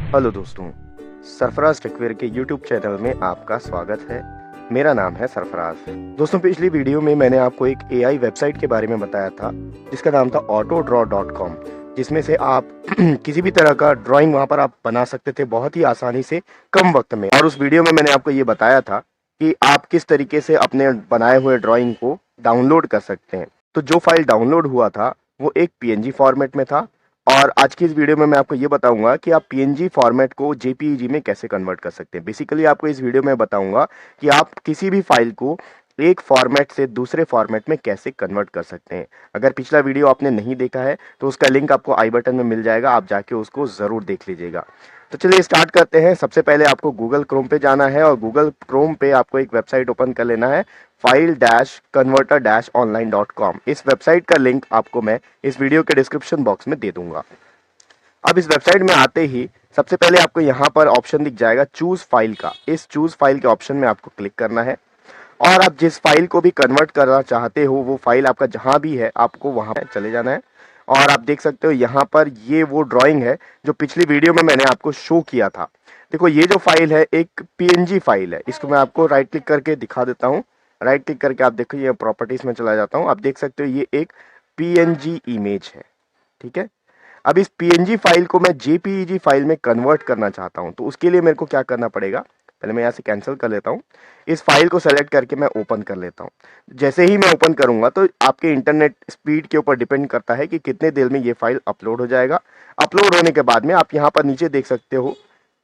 Hello दोस्तों, सरफराज टेकवेयर के YouTube channel में आपका स्वागत है। मेरा नाम है सरफराज। दोस्तों, पिछली वीडियो में मैंने आपको एक एआई वेबसाइट के बारे में बताया था जिसका नाम था autodraw.com, जिसमें से आप किसी भी तरह का ड्राइंग वहां पर आप बना सकते थे बहुत ही आसानी से, कम वक्त में। और उस वीडियो में मैंने आपको ये बताया था कि आप किस तरीके से अपने बनाए हुए ड्राइंग को डाउनलोड कर सकते हैं। तो जो फाइल डाउनलोड हुआ था वो एक पीएनजी फॉर्मेट में था, और आज की इस वीडियो में मैं आपको ये बताऊंगा कि आप पीएनजी फॉर्मेट को जेपीईजी में कैसे कन्वर्ट कर सकते हैं। बेसिकली आपको इस वीडियो में बताऊंगा कि आप किसी भी फाइल को एक फॉर्मेट से दूसरे फॉर्मेट में कैसे कन्वर्ट कर सकते हैं। अगर पिछला वीडियो आपने नहीं देखा है तो उसका लिंक आपको आई बटन में मिल जाएगा, आप जाके उसको जरूर देख लीजिएगा। तो चलिए स्टार्ट करते हैं। सबसे पहले आपको गूगल क्रोम पे जाना है, और गूगल क्रोम पे आपको एक वेबसाइट ओपन कर लेना है, file-converter-online.com। इस वेबसाइट का लिंक आपको मैं इस वीडियो के डिस्क्रिप्शन बॉक्स में दे दूंगा। अब इस वेबसाइट में आते ही सबसे पहले आपको यहाँ पर ऑप्शन दिख जाएगा चूज फाइल का। इस चूज फाइल के ऑप्शन में आपको क्लिक करना है, और आप जिस फाइल को भी कन्वर्ट करना चाहते हो वो फाइल आपका जहां भी है आपको वहां पे चले जाना है। और आप देख सकते हो यहाँ पर ये वो ड्राइंग है जो पिछली वीडियो में मैंने आपको शो किया था। देखो, ये जो फाइल है एक पीएनजी फाइल है। इसको मैं आपको राइट क्लिक करके दिखा देता हूँ। राइट क्लिक करके आप देखो, ये प्रॉपर्टीज में चला जाता हूँ। आप देख सकते हो ये एक पीएनजी इमेज है, ठीक है। अब इस पीएनजी फाइल को मैं जेपीईजी फाइल में कन्वर्ट करना चाहता हूं, तो उसके लिए मेरे को क्या करना पड़ेगा, पहले मैं यहां से कैंसिल कर लेता हूं। इस फाइल को सेलेक्ट करके मैं ओपन कर लेता हूं। जैसे ही मैं ओपन करूंगा तो आपके इंटरनेट स्पीड के ऊपर डिपेंड करता है कि कितने देर में ये फाइल अपलोड हो जाएगा। अपलोड होने के बाद में आप यहां पर नीचे देख सकते हो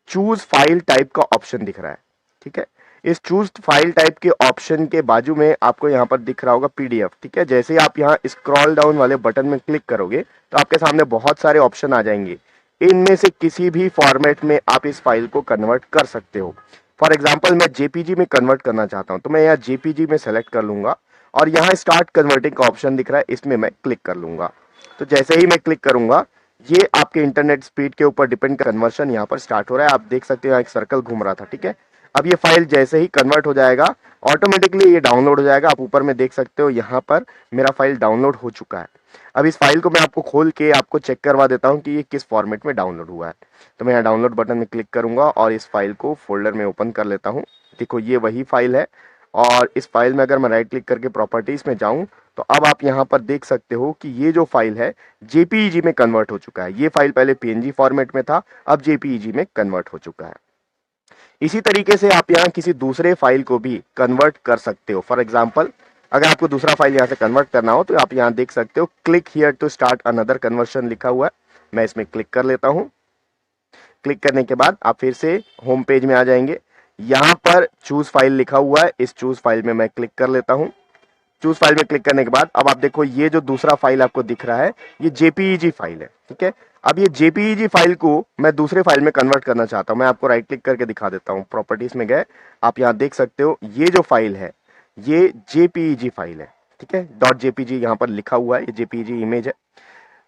चूज फाइल टाइप का ऑप्शन दिख रहा है, ठीक है। इस चूज फाइल टाइप के ऑप्शन के बाजू में आपको यहाँ पर दिख रहा होगा पीडीएफ, ठीक है। जैसे ही आप यहाँ स्क्रॉल डाउन वाले बटन में क्लिक करोगे तो आपके सामने बहुत सारे ऑप्शन आ जाएंगे। इनमें से किसी भी फॉर्मेट में आप इस फाइल को कन्वर्ट कर सकते हो। फॉर एग्जाम्पल, मैं जेपीजी में कन्वर्ट करना चाहता हूं, तो मैं यहाँ जेपीजी में सेलेक्ट कर लूंगा, और यहाँ स्टार्ट कन्वर्टिंग का ऑप्शन दिख रहा है, इसमें मैं क्लिक कर लूंगा। तो जैसे ही मैं क्लिक करूंगा, ये आपके इंटरनेट स्पीड के ऊपर डिपेंड कन्वर्शन यहाँ पर स्टार्ट हो रहा है। आप देख सकते हो एक सर्कल घूम रहा था, ठीक है। अब ये फाइल जैसे ही कन्वर्ट हो जाएगा ऑटोमेटिकली ये डाउनलोड हो जाएगा। आप ऊपर में देख सकते हो यहाँ पर मेरा फाइल डाउनलोड हो चुका है। अब इस फाइल को मैं आपको खोल के आपको चेक करवा देता हूँ कि ये किस फॉर्मेट में डाउनलोड हुआ है। तो मैं यहाँ डाउनलोड बटन में क्लिक करूंगा और इस फाइल को फोल्डर में ओपन कर लेता हूँ। देखो, ये वही फाइल है, और इस फाइल में अगर मैं राइट क्लिक करके प्रॉपर्टीज में जाऊं तो अब आप यहाँ पर देख सकते हो कि ये जो फाइल है जेपीईजी में कन्वर्ट हो चुका है। ये फाइल पहले पीएनजी फॉर्मेट में था, अब जेपीईजी में कन्वर्ट हो चुका है। इसी तरीके से आप यहाँ किसी दूसरे फाइल को भी कन्वर्ट कर सकते हो। फॉर एग्जाम्पल, अगर आपको दूसरा फाइल यहाँ से कन्वर्ट करना हो तो आप यहाँ देख सकते हो click here to start another conversion लिखा हुआ है। मैं इसमें क्लिक कर लेता हूँ। क्लिक करने के बाद आप फिर से होम पेज में आ जाएंगे। यहाँ पर चूज फाइल लिखा हुआ है, इस चूज फाइल में मैं क्लिक कर लेता हूँ। चूज फाइल में क्लिक करने के बाद अब आप देखो, ये जो दूसरा फाइल आपको दिख रहा है ये जेपीईजी फाइल है, ठीक है। अब ये जेपीईजी फाइल को मैं दूसरे फाइल में कन्वर्ट करना चाहता हूं। मैं आपको राइट क्लिक करके दिखा देता हूं। प्रॉपर्टीज में गए, आप यहां देख सकते हो ये जो फाइल है ये जेपीईजी फाइल है, ठीक है। डॉट जेपीजी यहां पर लिखा हुआ है, ये जेपीईजी इमेज है।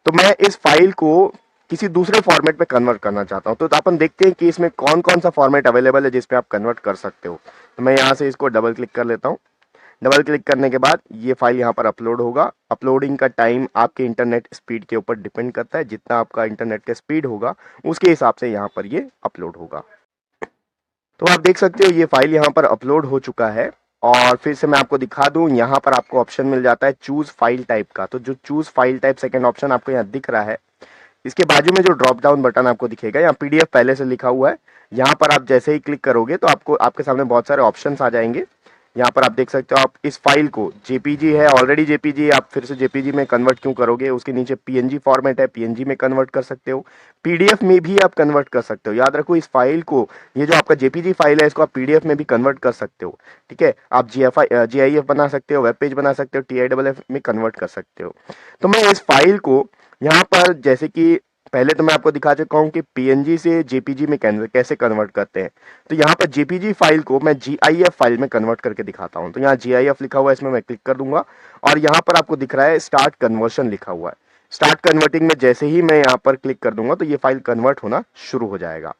तो मैं इस फाइल को किसी दूसरे फॉर्मेट में कन्वर्ट करना चाहता हूं। तो अपन देखते हैं कि इसमें कौन कौन सा फॉर्मेट अवेलेबल है जिसपे आप कन्वर्ट कर सकते हो। तो मैं यहां से इसको डबल क्लिक कर लेता हूं। डबल क्लिक करने के बाद ये फाइल यहाँ पर अपलोड होगा। अपलोडिंग का टाइम आपके इंटरनेट स्पीड के ऊपर डिपेंड करता है। जितना आपका इंटरनेट का स्पीड होगा उसके हिसाब से यहाँ पर ये अपलोड होगा। तो आप देख सकते हो ये फाइल यहाँ पर अपलोड हो चुका है। और फिर से मैं आपको दिखा दूं, यहाँ पर आपको ऑप्शन मिल जाता है चूज फाइल टाइप का। तो जो choose file type second option आपको यहाँ दिख रहा है, इसके बाजू में जो ड्रॉप डाउन बटन आपको दिखेगा, यहाँ पीडीएफ पहले से लिखा हुआ है। यहाँ पर आप जैसे ही क्लिक करोगे तो आपको आपके सामने बहुत सारे ऑप्शंस आ जाएंगे। यहाँ पर आप देख सकते हो, आप इस फाइल को जेपीजी है, ऑलरेडी जेपीजी, आप फिर से जेपीजी में कन्वर्ट क्यों करोगे। उसके नीचे पीएनजी फॉर्मेट है, पीएनजी में कन्वर्ट कर सकते हो। पीडीएफ में भी आप कन्वर्ट कर सकते हो। याद रखो, इस फाइल को, ये जो आपका जेपीजी फाइल है, इसको आप पीडीएफ में भी कन्वर्ट कर सकते हो, ठीक है। आप जीआईएफ बना सकते हो, वेब पेज बना सकते हो, टीआईएफ में कन्वर्ट कर सकते हो। तो मैं इस फाइल को यहाँ पर, जैसे कि पहले तो मैं आपको दिखा चुका हूं कि पीएनजी से जेपीजी में कैसे कन्वर्ट करते हैं। तो यहाँ पर जेपीजी फाइल को मैं जीआईएफ फाइल में कन्वर्ट करके दिखाता हूं। तो यहाँ जीआईएफ लिखा हुआ है, इसमें मैं क्लिक कर दूंगा, और यहाँ पर आपको दिख रहा है स्टार्ट कन्वर्शन लिखा हुआ है। स्टार्ट कन्वर्टिंग में जैसे ही मैं यहाँ पर क्लिक कर दूंगा तो ये फाइल कन्वर्ट होना शुरू हो जाएगा।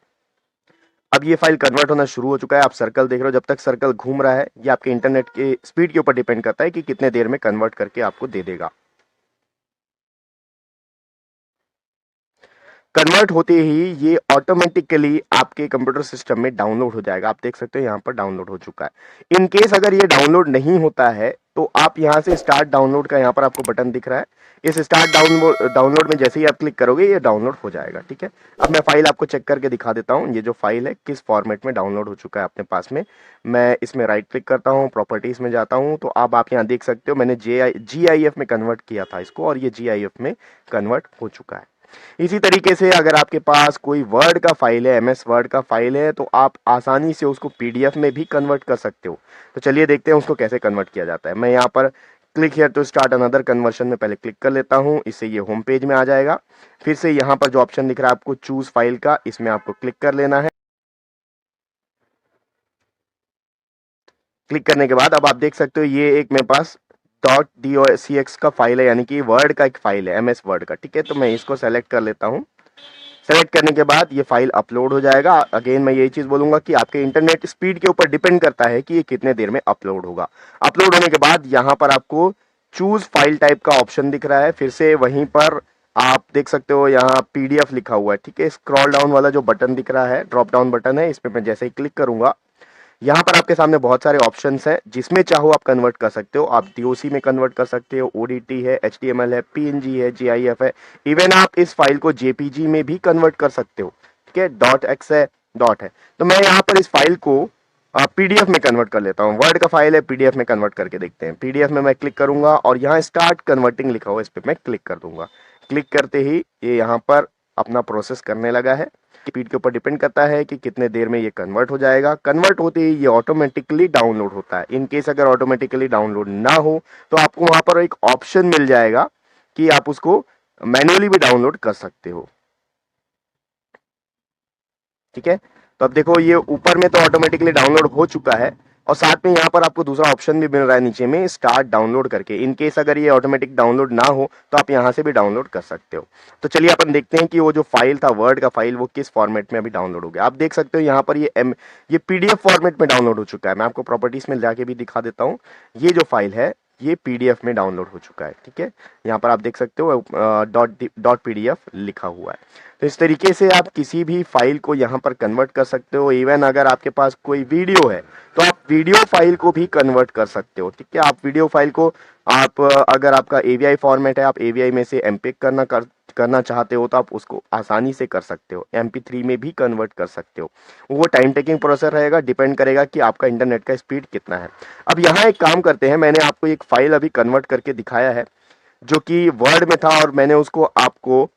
अब ये फाइल कन्वर्ट होना शुरू हो चुका है। आप सर्कल देख रहे हो, जब तक सर्कल घूम रहा है ये आपके इंटरनेट के स्पीड के ऊपर डिपेंड करता है कि कितने देर में कन्वर्ट करके आपको दे देगा। कन्वर्ट होते ही ये ऑटोमेटिकली आपके कंप्यूटर सिस्टम में डाउनलोड हो जाएगा। आप देख सकते हो यहाँ पर डाउनलोड हो चुका है। इन केस अगर ये डाउनलोड नहीं होता है तो आप यहाँ से स्टार्ट डाउनलोड का यहाँ पर आपको बटन दिख रहा है, इस स्टार्ट डाउनलोड में जैसे ही आप क्लिक करोगे ये डाउनलोड हो जाएगा। ठीक है, अब मैं फाइल आपको चेक करके दिखा देता हूँ ये जो फाइल है किस फॉर्मेट में डाउनलोड हो चुका है अपने पास में। मैं इसमें राइट क्लिक करता हूँ, प्रॉपर्टीज में जाता हूँ, तो अब आप यहाँ देख सकते हो मैंने GIF में कन्वर्ट किया था इसको और ये GIF में कन्वर्ट हो चुका है। इसी तरीके से अगर आपके पास कोई वर्ड का फाइल है, MS वर्ड का फाइल है, तो आप आसानी से उसको PDF में भी कन्वर्ट कर सकते हो। तो चलिए देखते हैं उसको कैसे कन्वर्ट किया जाता है। मैं यहाँ पर click here to start another conversion में पहले क्लिक कर लेता हूँ, इससे ये होम पेज में आ जाएगा। फिर से यहाँ पर जो ऑप्शन दिख रहा है आपको चूज फाइल का, इसमें आपको क्लिक कर लेना है। क्लिक करने के बाद अब आप देख सकते हो ये एक मेरे पास .docx का फाइल है, यानी कि वर्ड का एक फाइल है MS वर्ड का। ठीक है, तो मैं इसको सेलेक्ट कर लेता हूँ। सेलेक्ट करने के बाद ये फाइल अपलोड हो जाएगा। अगेन मैं यही चीज बोलूंगा कि आपके इंटरनेट स्पीड के ऊपर डिपेंड करता है कि ये कितने देर में अपलोड होगा। अपलोड होने के बाद यहाँ पर आपको चूज फाइल टाइप का ऑप्शन दिख रहा है, फिर से वहीं पर आप देख सकते हो यहाँ PDF लिखा हुआ है। ठीक है, स्क्रॉल डाउन वाला जो बटन दिख रहा है, ड्रॉप डाउन बटन है, इस पे मैं जैसे ही क्लिक करूंगा यहाँ पर आपके सामने बहुत सारे ऑप्शंस हैं, जिसमें चाहो आप कन्वर्ट कर सकते हो। आप DOC में कन्वर्ट कर सकते हो, ODT है, HTML है, PNG है, GIF है, इवन आप इस फाइल को JPG में भी कन्वर्ट कर सकते हो। ठीक है, .x है, डॉट है, तो मैं यहाँ पर इस फाइल को PDF में कन्वर्ट कर लेता हूँ। वर्ड का फाइल है, PDF में कन्वर्ट करके देखते हैं। PDF में मैं क्लिक करूंगा और यहाँ स्टार्ट कन्वर्टिंग लिखा हुआ है, इस पर मैं क्लिक कर दूंगा। क्लिक करते ही ये यहाँ पर अपना प्रोसेस करने लगा है। स्पीड के ऊपर डिपेंड करता है कि कितने देर में ये कन्वर्ट हो जाएगा। कन्वर्ट होते ही ये ऑटोमेटिकली डाउनलोड होता है। इन केस अगर ऑटोमेटिकली डाउनलोड ना हो तो आपको वहां पर एक ऑप्शन मिल जाएगा कि आप उसको मैन्युअली भी डाउनलोड कर सकते हो। ठीक है, तो अब देखो ये ऊपर में तो ऑटोमेटिकली डाउनलोड हो चुका है और साथ में यहाँ पर आपको दूसरा ऑप्शन भी मिल रहा है नीचे में स्टार्ट डाउनलोड करके। इन केस अगर ये ऑटोमेटिक डाउनलोड ना हो तो आप यहाँ से भी डाउनलोड कर सकते हो। तो चलिए अपन देखते हैं कि वो जो फाइल था वर्ड का फाइल वो किस फॉर्मेट में अभी डाउनलोड हो गया। आप देख सकते हो यहाँ पर ये PDF फॉर्मेट में डाउनलोड हो चुका है। मैं आपको प्रॉपर्टीज में जाके भी दिखा देता हूँ। ये जो फाइल है ये PDF में डाउनलोड हो चुका है। ठीक है, यहाँ पर आप देख सकते हो .pdf लिखा हुआ है। तो इस तरीके से आप किसी भी फाइल को यहाँ पर कन्वर्ट कर सकते हो। इवन अगर आपके पास कोई वीडियो है तो आप वीडियो फाइल को भी कन्वर्ट कर सकते हो। ठीक है, आप वीडियो फाइल को आप अगर आपका AVI फॉर्मेट है, आप AVI में से MPEG करना चाहते हो तो आप उसको आसानी से कर सकते हो। MP3 में भी कन्वर्ट कर सकते हो। वो टाइम टेकिंग प्रोसेस रहेगा, डिपेंड करेगा कि आपका इंटरनेट का स्पीड कितना है। अब यहाँ एक काम करते हैं, मैंने आपको एक फाइल अभी कन्वर्ट करके दिखाया है जो कि वर्ड में था और मैंने उसको आपको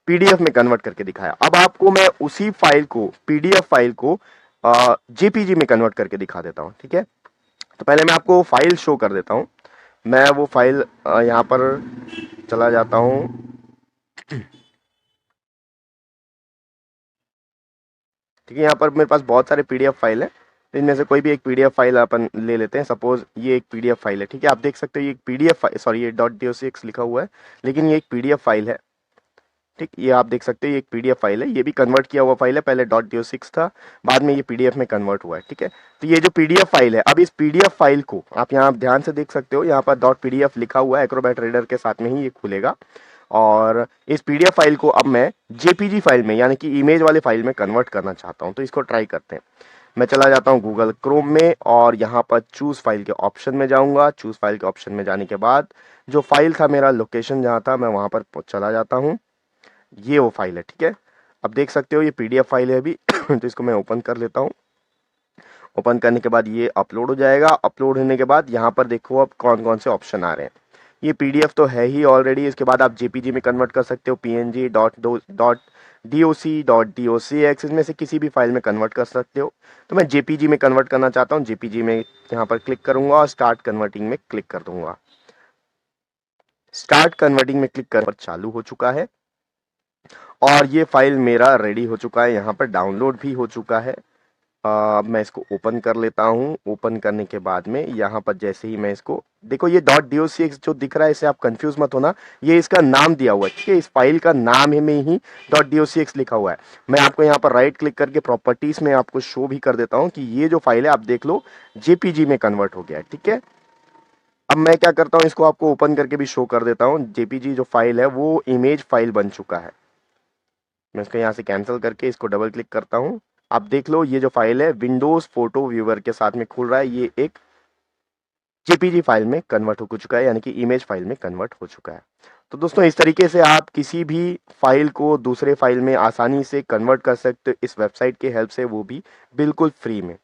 PDF में कन्वर्ट करके दिखाया। अब आपको मैं उसी फाइल को PDF फाइल को JPG में कन्वर्ट करके दिखा देता हूँ। ठीक है, तो पहले मैं आपको फाइल शो कर देता हूँ। मैं वो फाइल यहाँ पर चला जाता हूँ। ठीक है, यहाँ पर मेरे पास बहुत सारे PDF फाइल है, इनमें से कोई भी एक PDF फाइल अपन ले लेते हैं। सपोज ये एक PDF फाइल है। ठीक है, आप देख सकते हो ये एक PDF फाइल, सॉरी ये .docx लिखा हुआ है लेकिन ये एक PDF फाइल है। ठीक, ये आप देख सकते हो ये एक PDF फाइल है, ये भी कन्वर्ट किया हुआ फाइल है। पहले .docx था, बाद में ये PDF में कन्वर्ट हुआ है। ठीक है, तो ये जो PDF फाइल है, अब इस PDF फाइल को आप यहाँ ध्यान से देख सकते हो, यहाँ पर .pdf लिखा हुआ है, एक्रोबैट रीडर के साथ में ही ये खुलेगा। और इस PDF फाइल को अब मैं JPG फाइल में यानी कि इमेज वाले फाइल में कन्वर्ट करना चाहता हूँ। तो इसको ट्राई करते हैं। मैं चला जाता हूँ गूगल क्रोम में और यहाँ पर चूज फाइल के ऑप्शन में जाऊंगा। चूज फाइल के ऑप्शन में जाने के बाद जो फाइल था मेरा लोकेशन जहाँ था मैं वहां पर चला जाता हूँ। ये वो फाइल है। ठीक है, अब देख सकते हो ये PDF फाइल है अभी तो इसको मैं ओपन कर लेता हूँ। ओपन करने के बाद ये अपलोड हो जाएगा। अपलोड होने के बाद यहाँ पर देखो अब कौन कौन से ऑप्शन आ रहे हैं। ये PDF तो है ही ऑलरेडी, इसके बाद आप JPG में कन्वर्ट कर सकते हो, PNG .docx इसमें से किसी भी फाइल में कन्वर्ट कर सकते हो। तो मैं JPG में कन्वर्ट करना चाहता हूँ। JPG में यहाँ पर क्लिक करूंगा और स्टार्ट कन्वर्टिंग में क्लिक कर दूंगा। स्टार्ट कन्वर्टिंग में क्लिक कर चालू हो चुका है और ये फाइल मेरा रेडी हो चुका है, यहाँ पर डाउनलोड भी हो चुका है। मैं इसको ओपन कर लेता हूँ। ओपन करने के बाद में यहाँ पर जैसे ही मैं इसको देखो, ये .docx जो दिख रहा है इसे आप कंफ्यूज मत होना, ये इसका नाम दिया हुआ है। ठीक है, इस फाइल का नाम में ही .docx लिखा हुआ है। मैं आपको यहाँ पर राइट क्लिक करके प्रॉपर्टीज में आपको शो भी कर देता हूँ कि ये जो फाइल है आप देख लो JPG में कन्वर्ट हो गया है। ठीक है, अब मैं क्या करता हूँ, इसको आपको ओपन करके भी शो कर देता हूँ। जेपीजी जो फाइल है वो इमेज फाइल बन चुका है। मैं इसको यहाँ से कैंसिल करके इसको डबल क्लिक करता हूँ। आप देख लो ये जो फाइल है विंडोज फोटो व्यूअर के साथ में खुल रहा है, ये एक जेपीजी फाइल में कन्वर्ट हो चुका है, यानी कि इमेज फाइल में कन्वर्ट हो चुका है। तो दोस्तों इस तरीके से आप किसी भी फाइल को दूसरे फाइल में आसानी से कन्वर्ट कर सकते हो इस वेबसाइट की हेल्प से, वो भी बिल्कुल फ्री में।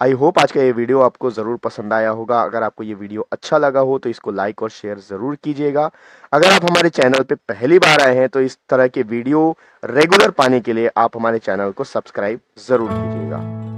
आई होप आज का ये वीडियो आपको ज़रूर पसंद आया होगा। अगर आपको ये वीडियो अच्छा लगा हो तो इसको लाइक और शेयर ज़रूर कीजिएगा। अगर आप हमारे चैनल पे पहली बार आए हैं तो इस तरह के वीडियो रेगुलर पाने के लिए आप हमारे चैनल को सब्सक्राइब ज़रूर कीजिएगा।